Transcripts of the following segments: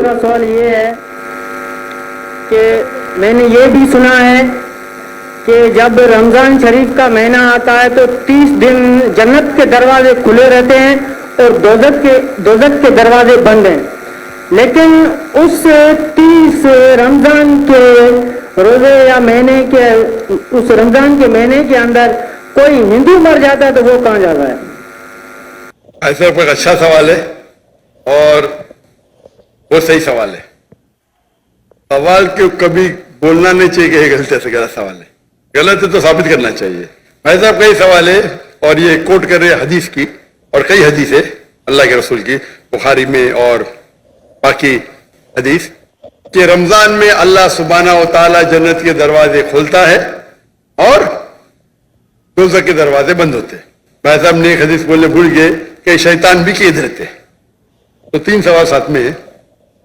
دوسرا سوال یہ ہے کہ میں نے یہ بھی سنا ہے کہ جب رمضان شریف کا مہینہ آتا ہے تو 30 دن جنت کے دروازے کھلے رہتے ہیں اور دوزخ کے دروازے بند ہیں، لیکن اس 30 رمضان کے روزے یا مہینے کے اس رمضان کے مہینے کے اندر کوئی ہندو مر جاتا ہے تو وہ کہاں جاتا ہے؟ ایسا کوئی اچھا سوال ہے اور وہ صحیح سوال ہے. سوال کیوں کبھی بولنا نہیں چاہیے کہ یہ غلط ہے، غلط سوال ہے. غلط ہے تو ثابت کرنا چاہیے. بھائی صاحب کا یہ سوال ہے اور یہ کوٹ کر رہے حدیث کی، اور کئی حدیث ہے اللہ کے رسول کی، بخاری میں اور باقی حدیث، کہ رمضان میں اللہ سبحانہ و تعالی جنت کے دروازے کھولتا ہے اور دوزخ کے دروازے بند ہوتے ہیں. بھائی صاحب نے ایک حدیث بولنے بھول گئے کہ شیطان بھی قید رہتے ہیں. تو 3 سوال ساتھ میں ہے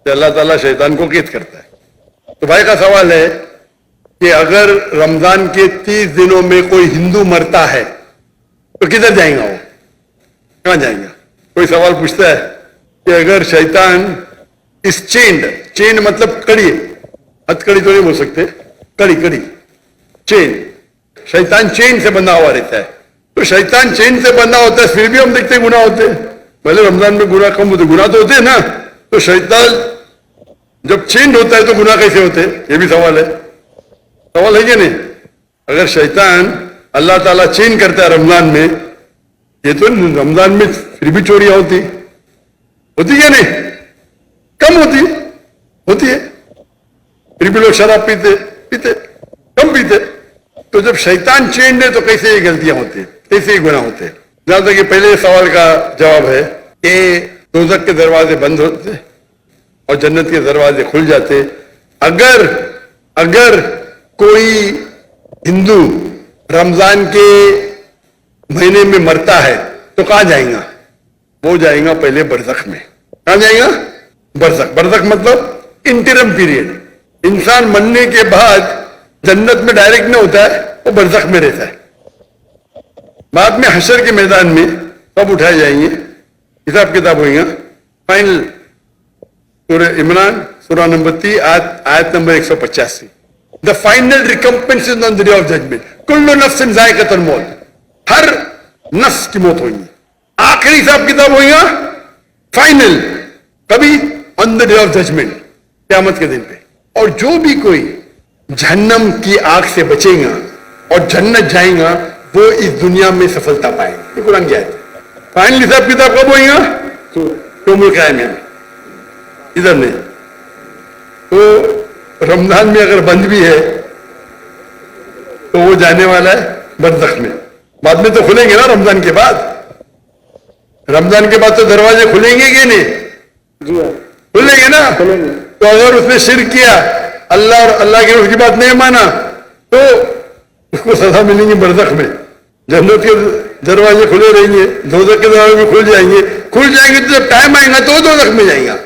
کہ اللہ تعالیٰ شیطان کو قید کرتا ہے. تو بھائی کا سوال ہے کہ اگر رمضان کے 30 دنوں میں کوئی ہندو مرتا ہے تو کدھر جائیں گا؟ وہ کہاں جائیں گا؟ کوئی سوال پوچھتا ہے کہ اگر شیطان اس چین مطلب کڑی، ہتھ کڑی تو نہیں بول سکتے، کڑی چین، شیطان چین سے بندھا ہوا رہتا ہے. تو شیطان چین سے بندھا ہوتا ہے، پھر بھی ہم دیکھتے ہیں گناہ ہوتے ہیں. پہلے رمضان میں گناہ کم ہوتے، گناہ تو ہوتے ہیں نا. تو شیطان جب چینج ہوتا ہے تو گناہ کیسے ہوتے ہیں؟ یہ بھی سوال ہے. سوال ہے کہ نہیں؟ اگر شیطان اللہ تعالیٰ چین کرتا ہے رمضان میں، یہ تو رمضان میں پھر بھی چوریاں ہوتی کیا نہیں؟ کم ہوتی ہے. پھر بھی لوگ شراب پیتے کم پیتے. تو جب شیطان چینج ہے تو کیسے یہ غلطیاں ہوتی ہیں، کیسے یہ گناہ ہوتے ہیں؟ جہاں تک کہ پہلے سوال کا جواب ہے کہ دوزخ کے دروازے بند ہوتے اور جنت کے دروازے کھل جاتے. اگر کوئی ہندو رمضان کے مہینے میں مرتا ہے تو کہاں جائیں گا؟ وہ جائیں گا پہلے برزخ میں. کہاں جائیں گا؟ برزخ مطلب انٹرم پیریڈ. انسان مرنے کے بعد جنت میں ڈائریکٹ نہیں ہوتا ہے، وہ برزخ میں رہتا ہے. بعد میں حشر کے میدان میں سب اٹھائے جائیں گے، حساب کتاب ہوئے گا. فائنل سورہ عمران سورہ نمبر 3 آیت number 185. The final recompense is on the day of judgment. کل نفس ذائقۃ الموت، ہر نفس کی موت ہوئی. آخری حساب کتاب ہوئے گا فائنل کبھی on the day of judgment، قیامت کے دن پہ. اور جو بھی کوئی جہنم کی آگ سے بچے گا اور جنت جائیں گا وہ اس دنیا میں سفلتا پائیں گے. یہ قرآن کی آیت ہے. فائنل حساب کتاب کب ہوئے گا؟ یوم القیامہ میں، ادھر نہیں. تو رمضان میں اگر بند بھی ہے تو وہ جانے والا ہے برزخ میں. بعد میں تو کھلیں گے نا رمضان کے بعد. رمضان کے بعد تو دروازے کھلیں گے کہ نہیں؟ جی کھلیں گے نا. تو اگر اس نے شرک کیا، اللہ اور اللہ کے اس کی بات نہیں مانا، تو اس کو سزا ملیں گی برزخ میں. جنت کے دروازے کھلے رہیں گے، دوزخ کے دروازے بھی کھل جائیں گے تو جب ٹائم آئے گا تو دوزخ میں جائیں گا.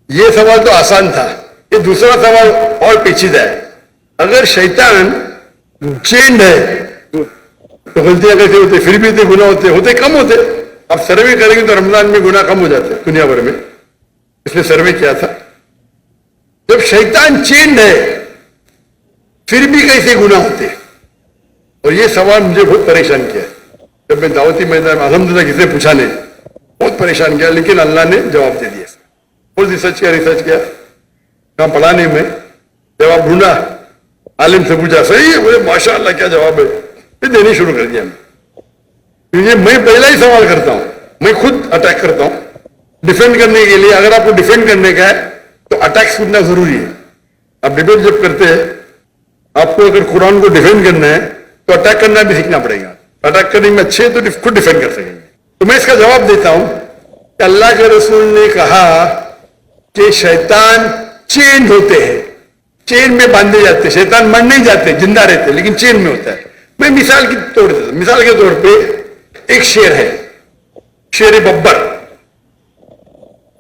یہ سوال تو آسان تھا. یہ دوسرا سوال اور پیچیدہ ہے. اگر شیطان چینڈ ہے تو غلطیاں کیسے ہوتے؟ پھر بھی گناہ ہوتے کم ہوتے. اب سروے کریں گے تو رمضان میں گناہ کم ہو جاتے دنیا بھر میں. اس نے سروے کیا تھا. جب شیطان چینڈ ہے پھر بھی کیسے گناہ ہوتے؟ اور یہ سوال مجھے بہت پریشان کیا. جب میں دعوتی میدان میں الحمدللہ کسی نے پوچھا نہیں، بہت پریشان کیا، لیکن اللہ نے جواب دے دیا. بہت ریسرچ کیا کہاں پڑھا نہیں میں. جواب ڈھونڈا، عالم سے پوچھا، صحیح ہے، بولے ماشاء اللہ کیا جواب ہے. پھر دینے شروع کر دیا کیونکہ میں پہلا ہی سوال کرتا ہوں، میں خود اٹیک کرتا ہوں ڈیفینڈ کرنے کے لیے. اگر آپ کو ڈیفینڈ کرنے کا ہے تو اٹیک سننا ضروری ہے. آپ ڈیبیٹ جب کرتے ہیں، آپ کو اگر قرآن کو ڈیفینڈ کرنا ہے تو اٹیک کرنا بھی سیکھنا پڑے گا. اٹیک کرنے میں اچھے تو خود ڈیفینڈ کر سکیں گے. تو میں اس کا جواب دیتا ہوں کہ اللہ کے رسول نے کہا کہ شیطان چینج ہوتے ہیں، چین میں باندھے جاتے ہیں. شیطان مر نہیں جاتے، زندہ رہتے، لیکن چین میں ہوتا ہے. میں مثال کے طور پہ ایک شیر ہے، شیر ببر،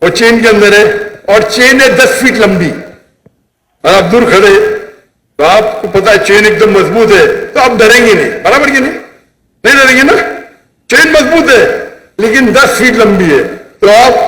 وہ چین کے اندر ہے اور چین ہے 10 فیٹ لمبی. اور آپ دور کھڑے تو آپ کو پتا ہے چین ایک دم مضبوط ہے تو آپ ڈریں گے نہیں، برابر کہ نہیں ڈریں گے نا. چین مضبوط ہے لیکن 10 فیٹ لمبی ہے تو آپ